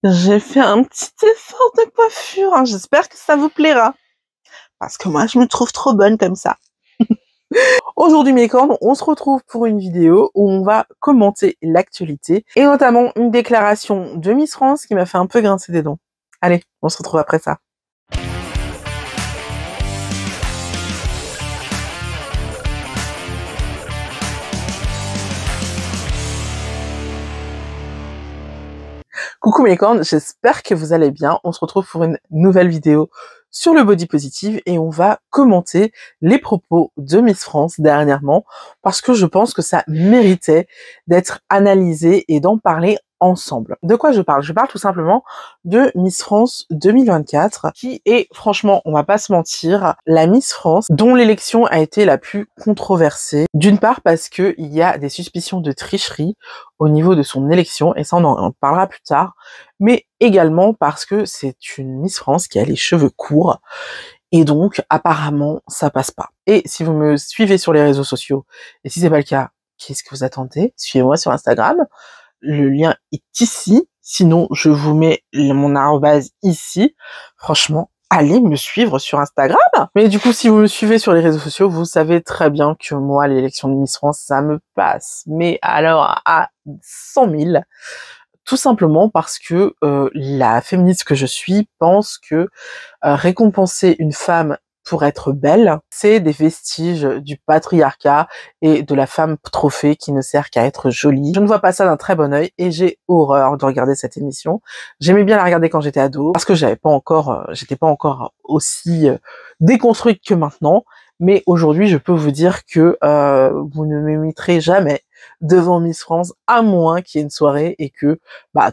J'ai fait un petit effort de coiffure, hein. J'espère que ça vous plaira. Parce que moi, je me trouve trop bonne comme ça. Aujourd'hui, mes cornes, on se retrouve pour une vidéo où on va commenter l'actualité et notamment une déclaration de Miss France qui m'a fait un peu grincer des dents. Allez, on se retrouve après ça. Coucou mes cornes, j'espère que vous allez bien. On se retrouve pour une nouvelle vidéo sur le body positive et on va commenter les propos de Miss France dernièrement parce que je pense que ça méritait d'être analysé et d'en parler ensemble. De quoi je parle? Je parle tout simplement de Miss France 2024 qui est, franchement, on va pas se mentir, la Miss France dont l'élection a été la plus controversée. D'une part parce que il y a des suspicions de tricherie au niveau de son élection, et ça on en parlera plus tard, mais également parce que c'est une Miss France qui a les cheveux courts, et donc apparemment ça passe pas. Et si vous me suivez sur les réseaux sociaux, et si c'est pas le cas, qu'est-ce que vous attendez? Suivez-moi sur Instagram, le lien est ici, sinon je vous mets mon arrobase ici. Franchement, allez me suivre sur Instagram. Mais du coup, si vous me suivez sur les réseaux sociaux, vous savez très bien que moi, l'élection de Miss France, ça me passe. Mais alors, à 100 000, tout simplement parce que la féministe que je suis pense que récompenser une femme pour être belle, c'est des vestiges du patriarcat et de la femme trophée qui ne sert qu'à être jolie. Je ne vois pas ça d'un très bon œil et j'ai horreur de regarder cette émission. J'aimais bien la regarder quand j'étais ado parce que j'étais pas encore aussi déconstruite que maintenant. Mais aujourd'hui, je peux vous dire que vous ne m'imiterez jamais devant Miss France, à moins qu'il y ait une soirée et que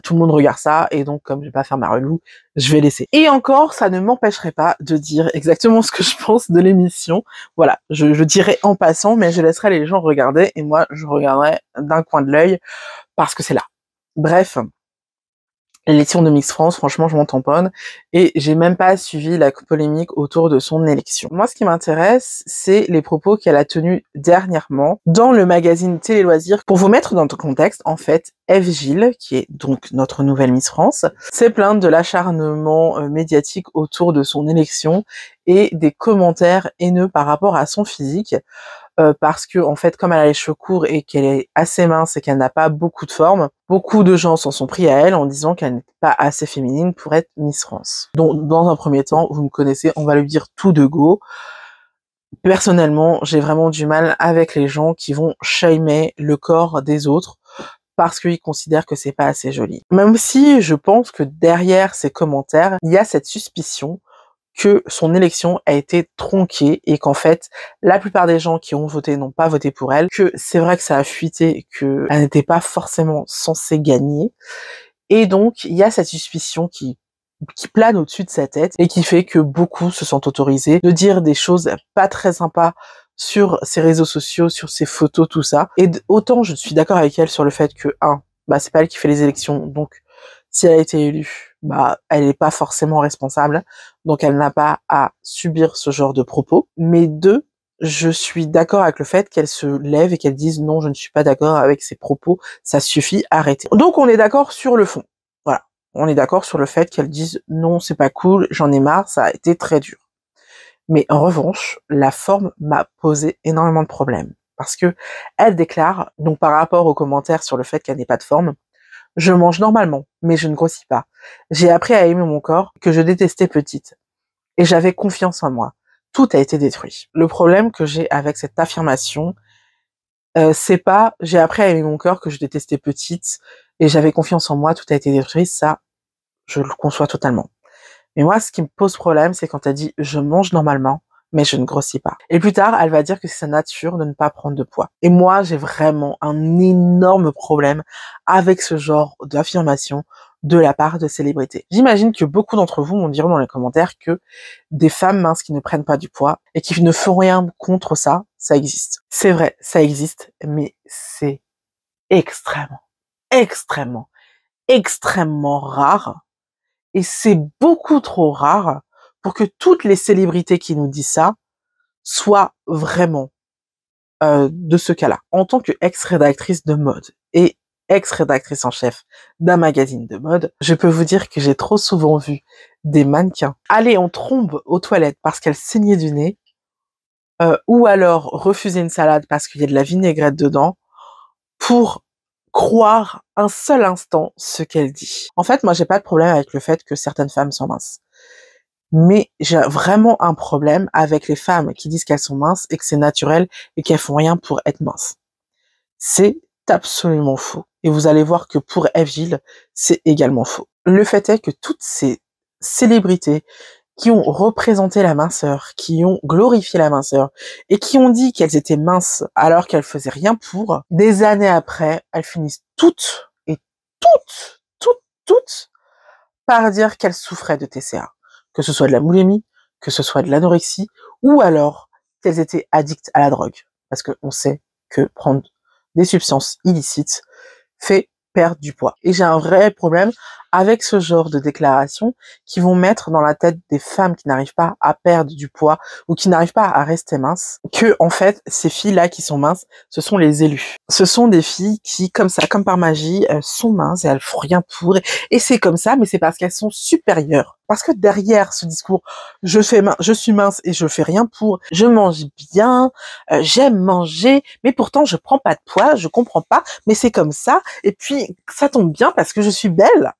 tout le monde regarde ça. Et donc, comme je vais pas faire ma relou, je vais laisser. Et encore, ça ne m'empêcherait pas de dire exactement ce que je pense de l'émission. Voilà, je dirais en passant, mais je laisserai les gens regarder et moi, je regarderai d'un coin de l'œil parce que c'est là. Bref. L'élection de Miss France, franchement, je m'en tamponne et j'ai même pas suivi la polémique autour de son élection. Moi, ce qui m'intéresse, c'est les propos qu'elle a tenus dernièrement dans le magazine Télé Loisirs. Pour vous mettre dans le contexte, en fait, Eve Gilles, qui est donc notre nouvelle Miss France, s'est plainte de l'acharnement médiatique autour de son élection et des commentaires haineux par rapport à son physique. Parce que en fait, comme elle a les cheveux courts et qu'elle est assez mince et qu'elle n'a pas beaucoup de forme, beaucoup de gens s'en sont pris à elle en disant qu'elle n'est pas assez féminine pour être Miss France. Donc, dans un premier temps, vous me connaissez, on va le dire tout de go. Personnellement, j'ai vraiment du mal avec les gens qui vont shamer le corps des autres parce qu'ils considèrent que c'est pas assez joli. Même si je pense que derrière ces commentaires, il y a cette suspicion que son élection a été tronquée et qu'en fait, la plupart des gens qui ont voté n'ont pas voté pour elle, que c'est vrai que ça a fuité, qu'elle n'était pas forcément censée gagner. Et donc, il y a cette suspicion qui plane au-dessus de sa tête et qui fait que beaucoup se sentent autorisés de dire des choses pas très sympas sur ses réseaux sociaux, sur ses photos, tout ça. Et autant je suis d'accord avec elle sur le fait que, c'est pas elle qui fait les élections, donc si elle a été élue, elle n'est pas forcément responsable, donc elle n'a pas à subir ce genre de propos. Mais deux, je suis d'accord avec le fait qu'elle se lève et qu'elle dise non, je ne suis pas d'accord avec ces propos, ça suffit, arrêtez. Donc on est d'accord sur le fond. Voilà. On est d'accord sur le fait qu'elle dise non, c'est pas cool, j'en ai marre, ça a été très dur. Mais en revanche, la forme m'a posé énormément de problèmes. Parce que elle déclare, donc par rapport aux commentaires sur le fait qu'elle n'ait pas de forme, je mange normalement, mais je ne grossis pas. J'ai appris à aimer mon corps que je détestais petite. Et j'avais confiance en moi. Tout a été détruit. Le problème que j'ai avec cette affirmation, c'est pas j'ai appris à aimer mon corps que je détestais petite et j'avais confiance en moi, tout a été détruit. Ça, je le conçois totalement. Mais moi, ce qui me pose problème, c'est quand elle dit je mange normalement, mais je ne grossis pas. Et plus tard, elle va dire que c'est sa nature de ne pas prendre de poids. Et moi, j'ai vraiment un énorme problème avec ce genre d'affirmation de la part de célébrités. J'imagine que beaucoup d'entre vous m'ont diront dans les commentaires que des femmes minces qui ne prennent pas du poids et qui ne font rien contre ça, ça existe. C'est vrai, ça existe, mais c'est extrêmement, extrêmement, extrêmement rare. Et c'est beaucoup trop rare pour que toutes les célébrités qui nous disent ça soient vraiment de ce cas-là. En tant que ex-rédactrice de mode et ex-rédactrice en chef d'un magazine de mode, je peux vous dire que j'ai trop souvent vu des mannequins aller en trombe aux toilettes parce qu'elles saignaient du nez, ou alors refuser une salade parce qu'il y a de la vinaigrette dedans, pour croire un seul instant ce qu'elle dit. En fait, moi, j'ai pas de problème avec le fait que certaines femmes sont minces. Mais j'ai vraiment un problème avec les femmes qui disent qu'elles sont minces et que c'est naturel et qu'elles font rien pour être minces. C'est absolument faux. Et vous allez voir que pour Eve Gilles, c'est également faux. Le fait est que toutes ces célébrités qui ont représenté la minceur, qui ont glorifié la minceur et qui ont dit qu'elles étaient minces alors qu'elles faisaient rien pour, des années après, elles finissent toutes toutes par dire qu'elles souffraient de TCA. Que ce soit de la boulimie, que ce soit de l'anorexie, ou alors qu'elles étaient addictes à la drogue. Parce qu'on sait que prendre des substances illicites fait perdre du poids. Et j'ai un vrai problème avec ce genre de déclarations qui vont mettre dans la tête des femmes qui n'arrivent pas à perdre du poids ou qui n'arrivent pas à rester minces, que en fait ces filles-là qui sont minces, ce sont les élus. Ce sont des filles qui, comme ça, comme par magie, sont minces et elles font rien pour. Et c'est comme ça, mais c'est parce qu'elles sont supérieures. Parce que derrière ce discours, je suis mince et je fais rien pour, je mange bien, j'aime manger, mais pourtant je prends pas de poids, je comprends pas, mais c'est comme ça, et puis ça tombe bien parce que je suis belle.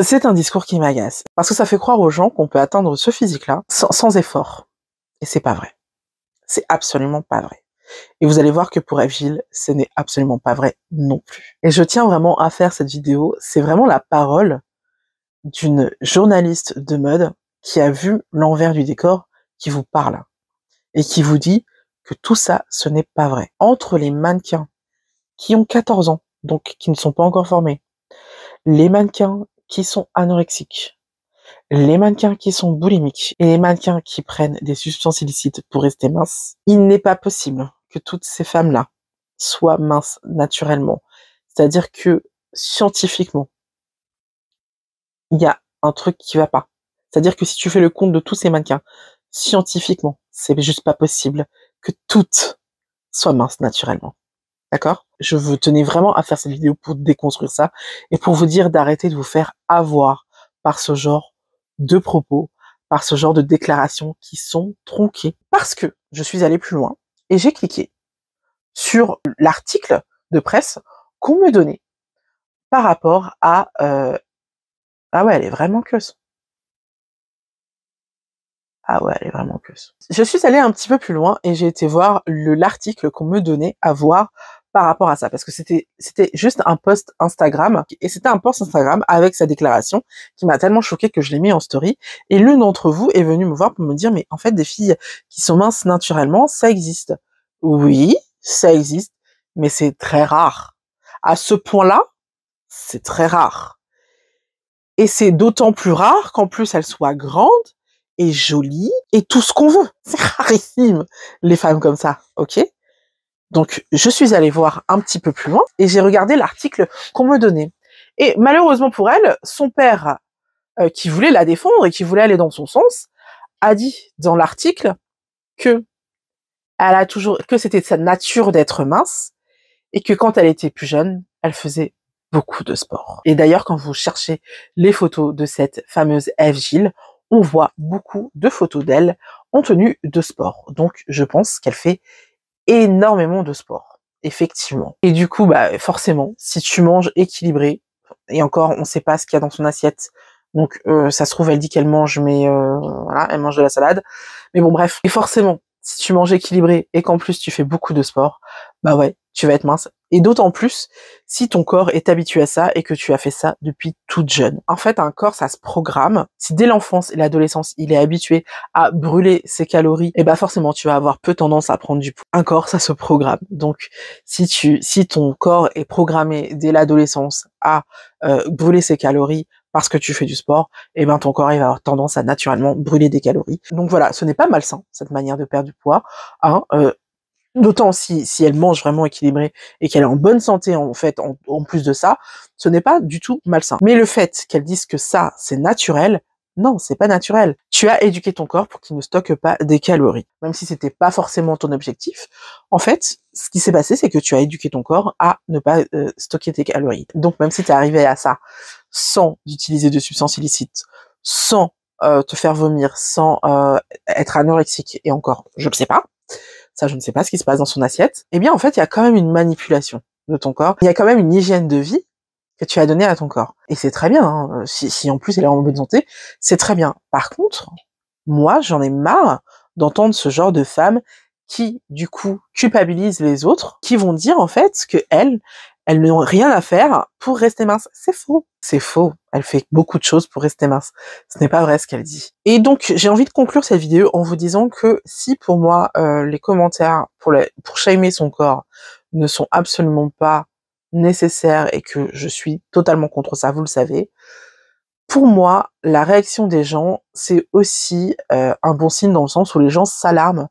C'est un discours qui m'agace. Parce que ça fait croire aux gens qu'on peut atteindre ce physique-là sans effort. Et c'est pas vrai. C'est absolument pas vrai. Et vous allez voir que pour Eve Gilles, ce n'est absolument pas vrai non plus. Et je tiens vraiment à faire cette vidéo. C'est vraiment la parole d'une journaliste de mode qui a vu l'envers du décor, qui vous parle. Et qui vous dit que tout ça, ce n'est pas vrai. Entre les mannequins qui ont 14 ans, donc qui ne sont pas encore formés, les mannequins qui sont anorexiques, les mannequins qui sont boulimiques et les mannequins qui prennent des substances illicites pour rester minces, il n'est pas possible que toutes ces femmes-là soient minces naturellement. C'est-à-dire que scientifiquement, il y a un truc qui va pas. C'est-à-dire que si tu fais le compte de tous ces mannequins, scientifiquement, c'est juste pas possible que toutes soient minces naturellement. D'accord? Je vous tenais vraiment à faire cette vidéo pour déconstruire ça et pour vous dire d'arrêter de vous faire avoir par ce genre de propos, par ce genre de déclarations qui sont tronquées. Parce que je suis allée plus loin et j'ai cliqué sur l'article de presse qu'on me donnait par rapport à... Ah ouais, elle est vraiment queuse. Ah ouais, elle est vraiment queuse. Je suis allée un petit peu plus loin et j'ai été voir l'article qu'on me donnait à voir par rapport à ça, parce que c'était juste un post Instagram, et c'était un post Instagram avec sa déclaration qui m'a tellement choquée que je l'ai mis en story, et l'une d'entre vous est venue me voir pour me dire, mais en fait, des filles qui sont minces naturellement, ça existe. Oui, ça existe, mais c'est très rare. À ce point-là, c'est très rare. Et c'est d'autant plus rare qu'en plus elles soient grandes et jolies et tout ce qu'on veut. C'est rarissime, les femmes comme ça, ok? Donc, je suis allée voir un petit peu plus loin et j'ai regardé l'article qu'on me donnait. Et malheureusement pour elle, son père, qui voulait la défendre et qui voulait aller dans son sens, a dit dans l'article que que c'était de sa nature d'être mince et que quand elle était plus jeune, elle faisait beaucoup de sport. Et d'ailleurs, quand vous cherchez les photos de cette fameuse Eve Gilles, on voit beaucoup de photos d'elle en tenue de sport. Donc, je pense qu'elle fait énormément de sport, effectivement. Et du coup, bah, forcément, si tu manges équilibré, et encore, on sait pas ce qu'il y a dans son assiette, donc ça se trouve, elle dit qu'elle mange, mais voilà, elle mange de la salade. Mais bon, bref. Et forcément, si tu manges équilibré et qu'en plus tu fais beaucoup de sport, bah ouais, tu vas être mince. Et d'autant plus si ton corps est habitué à ça et que tu as fait ça depuis toute jeune. En fait, un corps, ça se programme. Si dès l'enfance et l'adolescence, il est habitué à brûler ses calories, et bah forcément, tu vas avoir peu tendance à prendre du poids. Un corps, ça se programme. Donc, si ton corps est programmé dès l'adolescence à brûler ses calories parce que tu fais du sport, et ben ton corps il va avoir tendance à naturellement brûler des calories. Donc voilà, ce n'est pas malsain cette manière de perdre du poids, hein. D'autant si elle mange vraiment équilibré et qu'elle est en bonne santé en fait en plus de ça, ce n'est pas du tout malsain. Mais le fait qu'elle dise que ça c'est naturel, Non, c'est pas naturel. Tu as éduqué ton corps pour qu'il ne stocke pas des calories. Même si c'était pas forcément ton objectif, en fait, ce qui s'est passé, c'est que tu as éduqué ton corps à ne pas stocker tes calories. Donc même si tu es arrivé à ça sans utiliser de substances illicites, sans te faire vomir, sans être anorexique, et encore, je ne sais pas, ça je ne sais pas ce qui se passe dans son assiette, eh bien en fait, il y a quand même une manipulation de ton corps, il y a quand même une hygiène de vie que tu as donnée à ton corps. Et c'est très bien, hein. Si en plus elle est en bonne santé, c'est très bien. Par contre, moi, j'en ai marre d'entendre ce genre de femmes qui, du coup, culpabilisent les autres, qui vont dire, en fait, que elles n'ont rien à faire pour rester mince. C'est faux. C'est faux. Elle fait beaucoup de choses pour rester mince. Ce n'est pas vrai ce qu'elle dit. Et donc, j'ai envie de conclure cette vidéo en vous disant que si pour moi, les commentaires pour shamer son corps ne sont absolument pas nécessaires et que je suis totalement contre ça, vous le savez, pour moi, la réaction des gens, c'est aussi un bon signe dans le sens où les gens s'alarment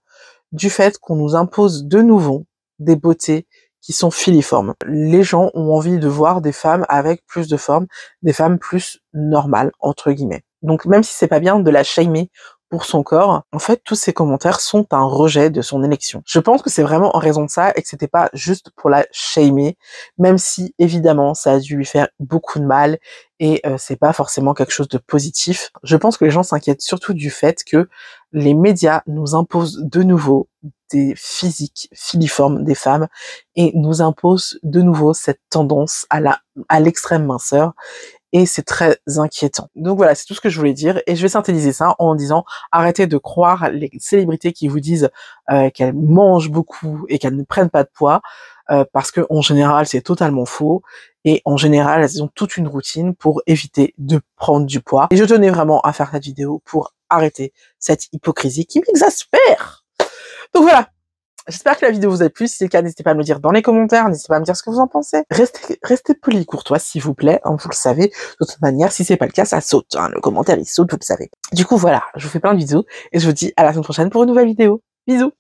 du fait qu'on nous impose de nouveau des beautés qui sont filiformes. Les gens ont envie de voir des femmes avec plus de forme, des femmes plus normales, entre guillemets. Donc même si c'est pas bien de la shamer pour son corps, en fait, tous ces commentaires sont un rejet de son élection. Je pense que c'est vraiment en raison de ça et que c'était pas juste pour la shamer, même si, évidemment, ça a dû lui faire beaucoup de mal et c'est pas forcément quelque chose de positif. Je pense que les gens s'inquiètent surtout du fait que les médias nous imposent de nouveau des physiques filiformes des femmes et nous imposent de nouveau cette tendance à l'extrême minceur. Et c'est très inquiétant. Donc voilà, c'est tout ce que je voulais dire. Et je vais synthétiser ça en disant, arrêtez de croire les célébrités qui vous disent qu'elles mangent beaucoup et qu'elles ne prennent pas de poids, parce que en général, c'est totalement faux. Et en général, elles ont toute une routine pour éviter de prendre du poids. Et je tenais vraiment à faire cette vidéo pour arrêter cette hypocrisie qui m'exaspère. Donc voilà. J'espère que la vidéo vous a plu. Si c'est le cas, n'hésitez pas à me le dire dans les commentaires. N'hésitez pas à me dire ce que vous en pensez. Restez poli courtois, s'il vous plaît. Hein, vous le savez. De toute manière, si c'est pas le cas, ça saute. Hein, le commentaire, il saute, vous le savez. Du coup, voilà. Je vous fais plein de bisous. Et je vous dis à la semaine prochaine pour une nouvelle vidéo. Bisous.